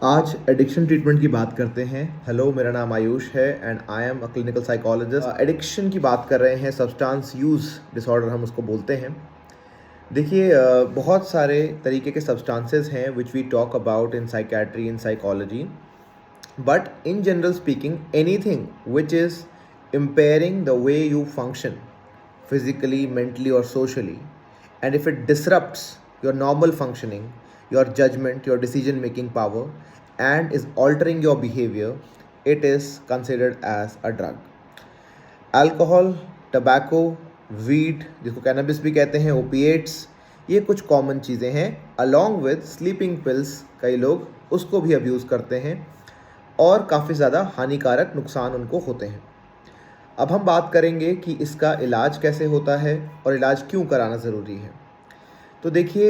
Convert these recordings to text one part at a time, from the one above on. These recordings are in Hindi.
आज एडिक्शन ट्रीटमेंट की बात करते हैं। हेलो, मेरा नाम आयुष है and I am a clinical psychologist. Addiction की बात कर रहे हैं, सब्सटेंस यूज़ डिसऑर्डर हम उसको बोलते हैं। देखिए, बहुत सारे तरीके के सब्सटेंसेस हैं which we talk about in psychiatry, in psychology, but in general speaking anything which is impairing the way you function physically, mentally, or socially, and if it disrupts your normal functioning, your judgment, your decision making power, and is altering your behavior, it is considered as a drug. Alcohol, tobacco, weed जिसको कैनबिस भी कहते हैं, ओपिएट्स, ये कुछ कॉमन चीज़ें हैं। अलॉन्ग विद स्लीपिंग पिल्स, कई लोग उसको भी अब्यूज़ करते हैं और काफ़ी ज़्यादा हानिकारक नुकसान उनको होते हैं। अब हम बात करेंगे कि इसका इलाज कैसे होता है और इलाज क्यों कराना ज़रूरी है। तो देखिए,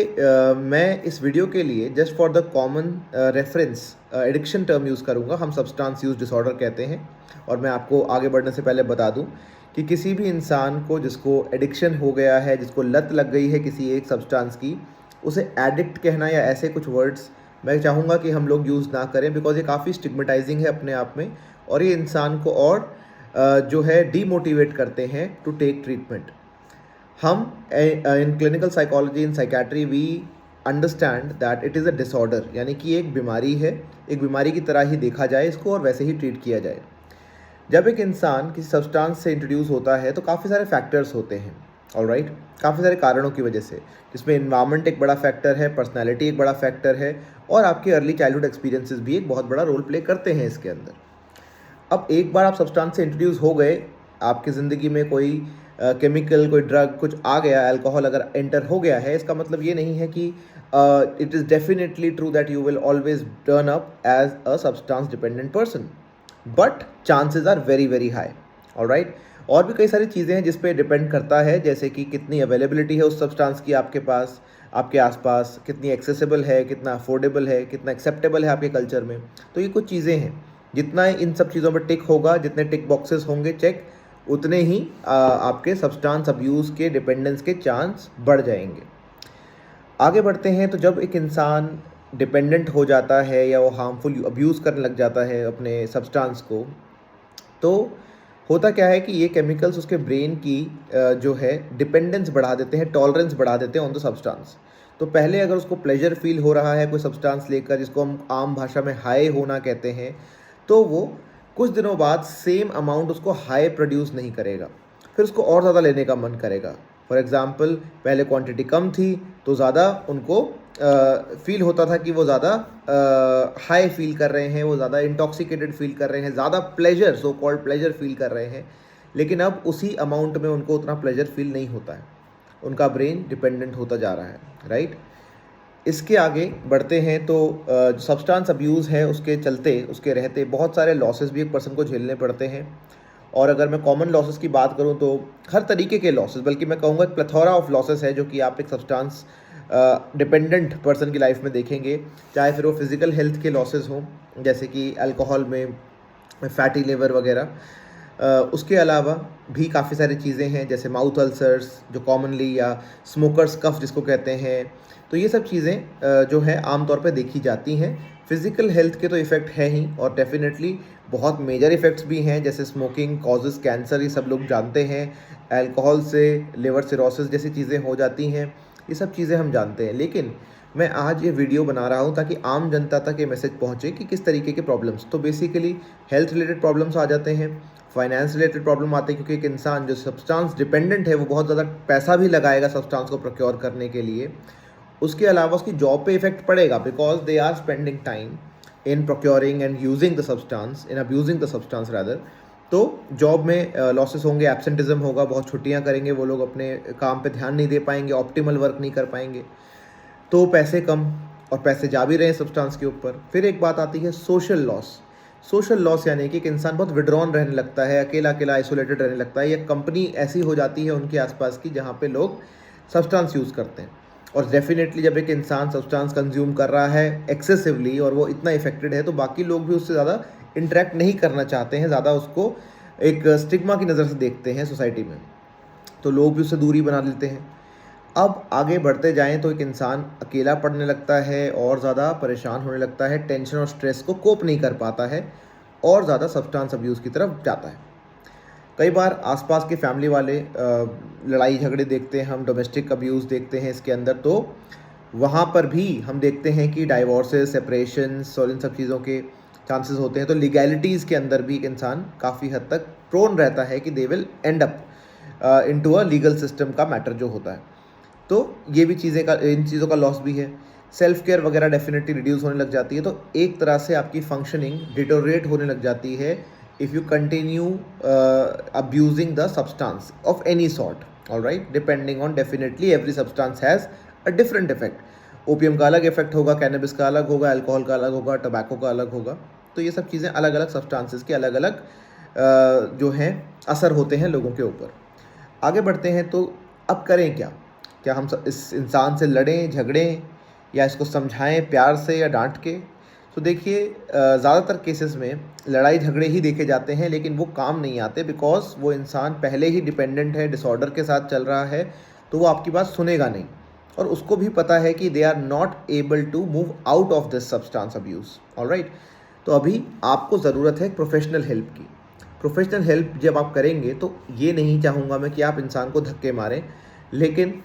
मैं इस वीडियो के लिए just for the common reference addiction term use करूँगा। हम सब्सटेंस यूज़ डिसऑर्डर कहते हैं। और मैं आपको आगे बढ़ने से पहले बता दूं कि किसी भी इंसान को जिसको एडिक्शन हो गया है, जिसको लत लग गई है किसी एक सब्सटेंस की, उसे एडिक्ट कहना या ऐसे कुछ वर्ड्स मैं चाहूँगा कि हम लोग यूज़ ना करें, बिकॉज ये काफ़ी स्टिग्मेटाइजिंग है अपने आप में और ये इंसान को और जो है डीमोटिवेट करते हैं टू टेक ट्रीटमेंट। हम in clinical psychology, in psychiatry, we understand that it is a disorder, यानी कि एक बीमारी है। एक बीमारी की तरह ही देखा जाए इसको और वैसे ही ट्रीट किया जाए। जब एक इंसान किसी सब्सटेंस से इंट्रोड्यूस होता है तो काफ़ी सारे फैक्टर्स होते हैं, ऑलराइट, काफ़ी सारे कारणों की वजह से, जिसमें इन्वायरमेंट एक बड़ा फैक्टर है, पर्सनैलिटी एक बड़ा फैक्टर है और आपके अर्ली चाइल्डहुड एक्सपीरियंसेस भी एक बहुत बड़ा रोल प्ले करते हैं इसके अंदर। अब एक बार आप सब्सटेंस से इंट्रोड्यूस हो गए, आपकी ज़िंदगी में कोई केमिकल, कोई ड्रग कुछ आ गया, अल्कोहल अगर एंटर हो गया है, इसका मतलब ये नहीं है कि it is definitely true that you will always turn up as a substance dependent person, but chances are very very high. Alright, और भी कई सारी चीज़ें हैं जिस पे डिपेंड करता है, जैसे कि कितनी अवेलेबिलिटी है उस सब्सटेंस की आपके पास, आपके आसपास, कितनी एक्सेसिबल है, कितना अफोर्डेबल है, कितना एक्सेप्टेबल है आपके कल्चर में। तो ये कुछ चीज़ें हैं। जितना इन सब चीज़ों पर टिक होगा, जितने टिक बॉक्सेस होंगे चेक, उतने ही आपके सब्सटेंस अब्यूज़ के, डिपेंडेंस के चांस बढ़ जाएंगे। आगे बढ़ते हैं। तो जब एक इंसान डिपेंडेंट हो जाता है या वो हार्मफुल अब्यूज़ करने लग जाता है अपने सब्सटेंस को, तो होता क्या है कि ये केमिकल्स उसके ब्रेन की जो है डिपेंडेंस बढ़ा देते हैं, टॉलरेंस बढ़ा देते हैं ऑन द सब्सटेंस। तो पहले अगर उसको प्लेजर फील हो रहा है कोई सब्सटेंस लेकर, जिसको हम आम भाषा में हाई होना कहते हैं, तो वो कुछ दिनों बाद सेम अमाउंट उसको हाई प्रोड्यूस नहीं करेगा, फिर उसको और ज़्यादा लेने का मन करेगा। फॉर एग्ज़ाम्पल, पहले क्वांटिटी कम थी तो ज़्यादा उनको फील होता था कि वो ज़्यादा हाई फील कर रहे हैं, वो ज़्यादा इंटॉक्सिकेटेड फील कर रहे हैं, ज़्यादा pleasure, so called pleasure feel कर रहे हैं। लेकिन अब उसी अमाउंट में उनको उतना प्लेजर फील नहीं होता है, उनका ब्रेन डिपेंडेंट होता जा रहा है, राइट। इसके आगे बढ़ते हैं तो जो सब्सटेंस अब्यूज़ है उसके चलते, उसके रहते बहुत सारे लॉसेस भी एक पर्सन को झेलने पड़ते हैं। और अगर मैं कॉमन लॉसेस की बात करूं तो हर तरीके के लॉसेस, बल्कि मैं कहूँगा प्लेथोरा ऑफ लॉसेस है जो कि आप एक सब्सटेंस डिपेंडेंट पर्सन की लाइफ में देखेंगे। चाहे फिर वो फिज़िकल हेल्थ के लॉसेस हों, जैसे कि अल्कोहल में फैटी लिवर वगैरह, उसके अलावा भी काफ़ी सारी चीज़ें हैं, जैसे माउथ अल्सर्स जो कॉमनली, या स्मोकर्स कफ जिसको कहते हैं। तो ये सब चीज़ें जो है आमतौर पे देखी जाती हैं। फिज़िकल हेल्थ के तो इफ़ेक्ट है ही, और डेफिनेटली बहुत मेजर इफ़ेक्ट्स भी हैं, जैसे स्मोकिंग कॉजेज़ कैंसर, ये सब लोग जानते हैं। अल्कोहल से लिवर सिरोसिस जैसी चीज़ें हो जाती हैं, ये सब चीज़ें हम जानते हैं। लेकिन मैं आज ये वीडियो बना रहा हूँ ताकि आम जनता तक ये मैसेज पहुँचे कि किस तरीके के प्रॉब्लम्स, तो बेसिकली हेल्थ रिलेटेड प्रॉब्लम्स आ जाते हैं, फाइनेंस रिलेटेड प्रॉब्लम आते हैं, क्योंकि एक इंसान जो सब्सटेंस डिपेंडेंट है वो बहुत ज़्यादा पैसा भी लगाएगा सब्सटेंस को प्रोक्योर करने के लिए। उसके अलावा उसकी जॉब पे इफेक्ट पड़ेगा, because they are spending time in procuring and using the substance, in abusing the substance rather. तो जॉब में लॉसेस होंगे, एब्सेंटिज्म होगा, बहुत छुट्टियां करेंगे वो लोग, अपने काम पे ध्यान नहीं दे पाएंगे, ऑप्टिमल वर्क नहीं कर पाएंगे, तो पैसे कम, और पैसे जा भी रहे हैं सब्सटेंस के ऊपर। फिर एक बात आती है सोशल लॉस। सोशल लॉस यानी कि एक इंसान बहुत विड्रॉन रहने लगता है, अकेला अकेला आइसोलेटेड रहने लगता है, या कंपनी ऐसी हो जाती है उनके आसपास की जहाँ पे लोग सब्सटेंस यूज़ करते हैं। और डेफिनेटली जब एक इंसान सब्सटेंस कंज्यूम कर रहा है एक्सेसिवली और वो इतना इफेक्टेड है, तो बाकी लोग भी उससे ज़्यादा इंटरेक्ट नहीं करना चाहते हैं, ज़्यादा उसको एक स्टिग्मा की नज़र से देखते हैं सोसाइटी में, तो लोग भी उससे दूरी बना लेते हैं। अब आगे बढ़ते जाएँ तो एक इंसान अकेला पड़ने लगता है और ज़्यादा परेशान होने लगता है, टेंशन और स्ट्रेस को कोप नहीं कर पाता है और ज़्यादा सब्सटेंस अब्यूज़ की तरफ जाता है। कई बार आसपास के फैमिली वाले लड़ाई झगड़े देखते हैं, हम डोमेस्टिक अब्यूज़ देखते हैं इसके अंदर, तो वहाँ पर भी हम देखते हैं कि डाइवोर्सेस, सेपरेशंस और इन सब चीज़ों के चांसेस होते हैं। तो लीगैलिटीज़ के अंदर भी एक इंसान काफ़ी हद तक प्रोन रहता है कि they will and up into a legal system का मैटर जो होता है। तो ये भी इन चीज़ों का लॉस भी है। सेल्फ केयर वगैरह डेफिनेटली रिड्यूस होने लग जाती है, तो एक तरह से आपकी फंक्शनिंग डिटोरेट होने लग जाती है if you continue abusing the substance of any sort, alright, depending on definitely every substance has a different effect. Opium का अलग इफेक्ट होगा, कैनबिस का अलग होगा, अल्कोहल का अलग होगा, टबैको का अलग होगा। तो ये सब चीज़ें अलग अलग सब्सटेंसेस के अलग अलग जो हैं असर होते हैं लोगों के ऊपर। आगे बढ़ते हैं तो अब करें क्या? क्या हम इस इंसान से लड़ें, झगड़ें या इसको समझाएं प्यार से या डांट के? तो देखिए, ज़्यादातर केसेस में लड़ाई झगड़े ही देखे जाते हैं, लेकिन वो काम नहीं आते बिकॉज वो इंसान पहले ही डिपेंडेंट है, डिसऑर्डर के साथ चल रहा है, तो वो आपकी बात सुनेगा नहीं। और उसको भी पता है कि they are not able to move out of this substance abuse, alright. तो अभी आपको ज़रूरत है प्रोफेशनल हेल्प की। प्रोफेशनल हेल्प जब आप करेंगे तो ये नहीं चाहूँगा मैं कि आप इंसान को धक्के मारें, लेकिन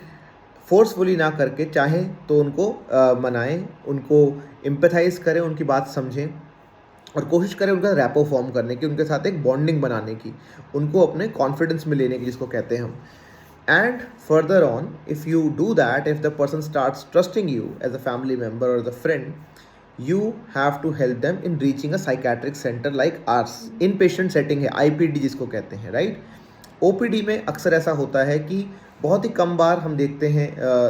फोर्सफुली ना करके चाहें तो उनको मनाएं, उनको एम्पैथाइज़ करें, उनकी बात समझें और कोशिश करें उनका रैपो फॉर्म करने की, उनके साथ एक बॉन्डिंग बनाने की, उनको अपने कॉन्फिडेंस में लेने की, जिसको कहते हैं हम। And further on, if you do that, if the person starts trusting you as a family member और as a friend, you have to help them in reaching a psychiatric center like ours। In patient setting है, IPD जिसको कहते हैं, राइट। OPD में अक्सर ऐसा होता है कि बहुत ही कम बार हम देखते हैं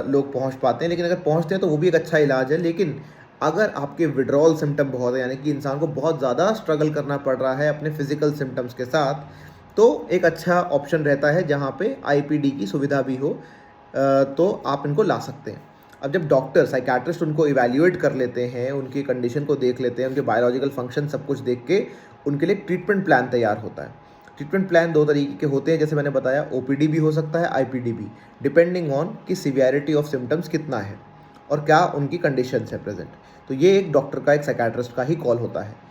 लोग पहुंच पाते हैं, लेकिन अगर पहुंचते हैं तो वो भी एक अच्छा इलाज है। लेकिन अगर आपके विड्रॉल सिम्टम बहुत है, यानी कि इंसान को बहुत ज़्यादा स्ट्रगल करना पड़ रहा है अपने फिजिकल सिम्टम्स के साथ, तो एक अच्छा ऑप्शन रहता है जहाँ पे IPD की सुविधा भी हो, तो आप इनको ला सकते हैं। अब जब डॉक्टर, साइकियाट्रिस्ट उनको इवैल्यूएट कर लेते हैं, उनकी कंडीशन को देख लेते हैं, उनके बायोलॉजिकल फंक्शन सब कुछ देख के उनके लिए ट्रीटमेंट प्लान तैयार होता है। ट्रीटमेंट प्लान दो तरीके के होते हैं, जैसे मैंने बताया, OPD भी हो सकता है, IPD भी, डिपेंडिंग ऑन कि सीवियरिटी ऑफ सिम्टम्स कितना है और क्या उनकी कंडीशंस है प्रेजेंट। तो ये एक डॉक्टर का, एक साइकियाट्रिस्ट का ही कॉल होता है।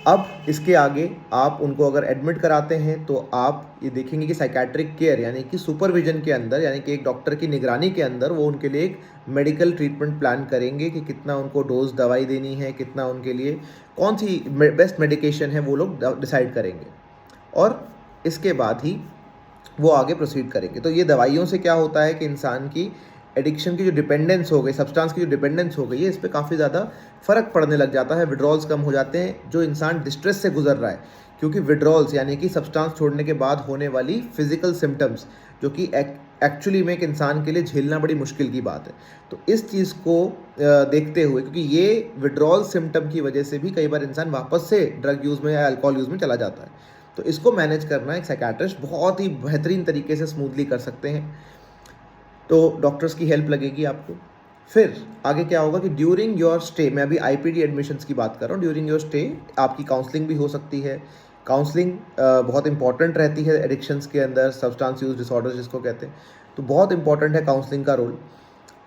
अब इसके आगे आप उनको अगर एडमिट कराते हैं तो आप ये देखेंगे कि साइकियाट्रिक केयर यानी कि सुपरविजन के अंदर, यानी कि एक डॉक्टर की निगरानी के अंदर, वो उनके लिए एक मेडिकल ट्रीटमेंट प्लान करेंगे कि कितना उनको डोज दवाई देनी है, कितना उनके लिए कौन सी बेस्ट मेडिकेशन है, वो लोग डिसाइड करेंगे और इसके बाद ही वो आगे प्रोसीड करेंगे। तो ये दवाइयों से क्या होता है कि इंसान की एडिक्शन की जो डिपेंडेंस हो गई, सब्सटेंस की जो डिपेंडेंस हो गई है, इस पर काफ़ी ज़्यादा फ़र्क पड़ने लग जाता है, विड्रॉल्स कम हो जाते हैं, जो इंसान डिस्ट्रेस से गुजर रहा है। क्योंकि विड्रॉल्स यानी कि सब्सटेंस छोड़ने के बाद होने वाली फिजिकल सिम्टम्स, जो कि एक्चुअली में एक इंसान के लिए झेलना बड़ी मुश्किल की बात है। तो इस चीज़ को देखते हुए, क्योंकि ये विड्रॉल सिम्टम की वजह से भी कई बार इंसान वापस से ड्रग यूज़ में या अल्कोहल यूज़ में चला जाता है, तो इसको मैनेज करना एक साइकियाट्रिस्ट बहुत ही बेहतरीन तरीके से स्मूथली कर सकते हैं। तो डॉक्टर्स की हेल्प लगेगी आपको। फिर आगे क्या होगा कि ड्यूरिंग योर स्टे, मैं अभी IPD एडमिशन्स की बात कर रहा हूँ, ड्यूरिंग योर स्टे आपकी काउंसलिंग भी हो सकती है। काउंसलिंग बहुत इंपॉर्टेंट रहती है एडिक्शंस के अंदर, सब्सटेंस यूज डिसऑर्डर्स जिसको कहते हैं, तो बहुत इंपॉर्टेंट है काउंसलिंग का रोल।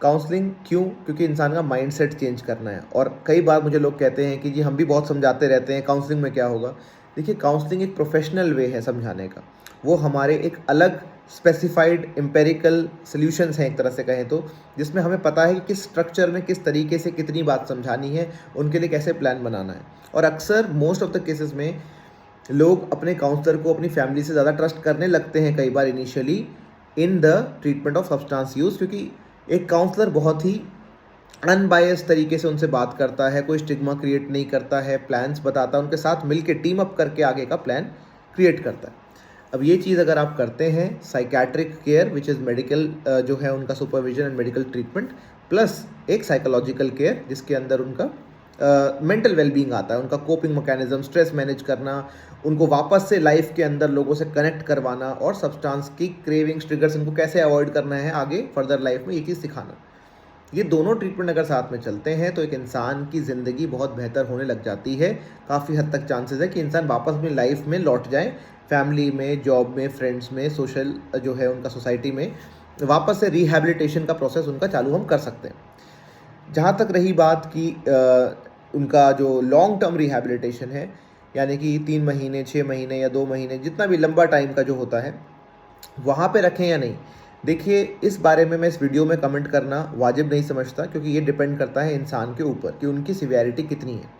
काउंसलिंग क्यों? क्योंकि इंसान का माइंडसेट चेंज करना है। और कई बार मुझे लोग कहते हैं कि जी हम भी बहुत समझाते रहते हैं, काउंसलिंग में क्या होगा। देखिए, काउंसलिंग एक प्रोफेशनल वे है समझाने का, वो हमारे एक अलग स्पेसिफाइड एम्पेरिकल सॉल्यूशंस हैं एक तरह से कहें तो, जिसमें हमें पता है कि किस स्ट्रक्चर में किस तरीके से कितनी बात समझानी है, उनके लिए कैसे प्लान बनाना है। और अक्सर मोस्ट ऑफ द केसेस में लोग अपने काउंसलर को अपनी फैमिली से ज़्यादा ट्रस्ट करने लगते हैं कई बार initially in the treatment of substance use, क्योंकि एक काउंसलर बहुत ही अनबायस तरीके से उनसे बात करता है, कोई स्टिग्मा क्रिएट नहीं करता है, प्लान्स बताता है, उनके साथ मिलकर टीम अप करके आगे का प्लान क्रिएट करता है। अब ये चीज़ अगर आप करते हैं, psychiatric care which is medical जो है उनका supervision and medical treatment, plus एक साइकोलॉजिकल केयर जिसके अंदर उनका मेंटल वेलबींग आता है, उनका कोपिंग मैकेनिज्म, स्ट्रेस मैनेज करना, उनको वापस से लाइफ के अंदर लोगों से कनेक्ट करवाना और सब्सटेंस की क्रेविंग्स, ट्रिगर्स इनको कैसे अवॉइड करना है आगे फर्दर लाइफ में, ये चीज़ सिखाना। ये दोनों ट्रीटमेंट अगर साथ में चलते हैं तो एक इंसान की ज़िंदगी बहुत बेहतर होने लग जाती है। काफ़ी हद तक चांसेस है कि इंसान वापस अपनी लाइफ में लौट जाए, फैमिली में, जॉब में, फ्रेंड्स में, सोशल जो है उनका सोसाइटी में वापस से रिहैबिलिटेशन का प्रोसेस उनका चालू हम कर सकते हैं। जहाँ तक रही बात कि उनका जो लॉन्ग टर्म रिहैबिलिटेशन है, यानी कि 3 महीने, 6 महीने या 2 महीने, जितना भी लंबा टाइम का जो होता है, वहाँ पे रखें या नहीं, देखिए इस बारे में मैं इस वीडियो में कमेंट करना वाजिब नहीं समझता, क्योंकि ये डिपेंड करता है इंसान के ऊपर कि उनकी सिवियरिटी कितनी है।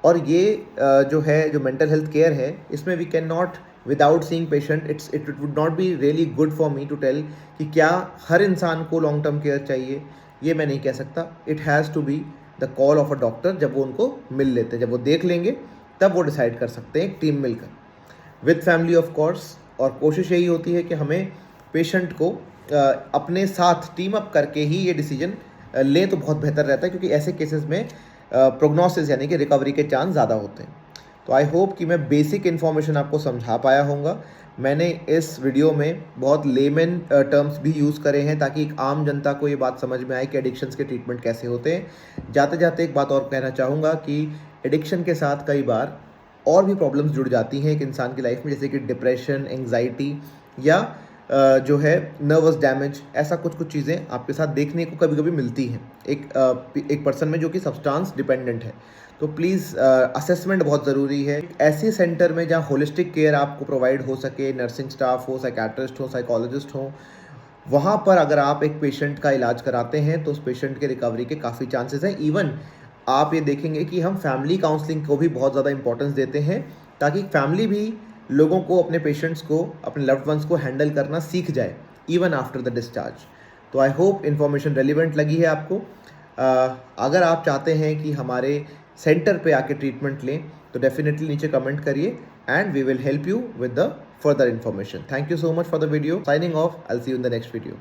और ये जो है, जो मेंटल हेल्थ केयर है, इसमें we can not without seeing patient, it would not be really good for me to tell कि क्या हर इंसान को लॉन्ग टर्म केयर चाहिए, ये मैं नहीं कह सकता। It has to be the call of a doctor. जब वो उनको मिल लेते हैं, जब वो देख लेंगे, तब वो डिसाइड कर सकते हैं, एक टीम मिलकर विद फैमिली ऑफ कोर्स। और कोशिश यही होती है कि हमें पेशेंट को अपने साथ टीम अप करके ही ये डिसीजन लें तो बहुत बेहतर रहता है, क्योंकि ऐसे केसेस में प्रोग्नोसिस यानी कि रिकवरी के चांस ज़्यादा होते हैं। तो आई होप कि मैं बेसिक इन्फॉर्मेशन आपको समझा पाया होऊंगा। मैंने इस वीडियो में बहुत लेमन टर्म्स भी यूज़ करे हैं, ताकि एक आम जनता को ये बात समझ में आए कि एडिक्शंस के ट्रीटमेंट कैसे होते हैं। जाते जाते एक बात और कहना चाहूँगा कि एडिक्शन के साथ कई बार और भी प्रॉब्लम्स जुड़ जाती हैं एक इंसान की लाइफ में, जैसे कि डिप्रेशन, एंग्जाइटी या जो है नर्वस डैमेज। ऐसा कुछ चीज़ें आपके साथ देखने को कभी कभी मिलती हैं एक पर्सन में जो कि सब्सटेंस डिपेंडेंट है। तो प्लीज़ असेसमेंट बहुत ज़रूरी है। ऐसे सेंटर में जहाँ होलिस्टिक केयर आपको प्रोवाइड हो सके, नर्सिंग स्टाफ हो, साइकेट्रिस्ट हो, साइकोलॉजिस्ट हो, वहाँ पर अगर आप एक पेशेंट का इलाज कराते हैं तो उस पेशेंट के रिकवरी के काफ़ी चांसेस हैं। इवन आप ये देखेंगे कि हम फैमिली काउंसलिंग को भी बहुत ज़्यादा इंपॉर्टेंस देते हैं, ताकि फैमिली भी लोगों को, अपने पेशेंट्स को, अपने लव्ड वंस को हैंडल करना सीख जाए इवन आफ्टर द डिस्चार्ज। तो आई होप इन्फॉर्मेशन रेलिवेंट लगी है आपको। अगर आप चाहते हैं कि हमारे सेंटर पे आके ट्रीटमेंट लें, तो डेफिनेटली नीचे कमेंट करिए and we will help you with the further information. Thank you so much for the video. Signing off, I will see you in the next video.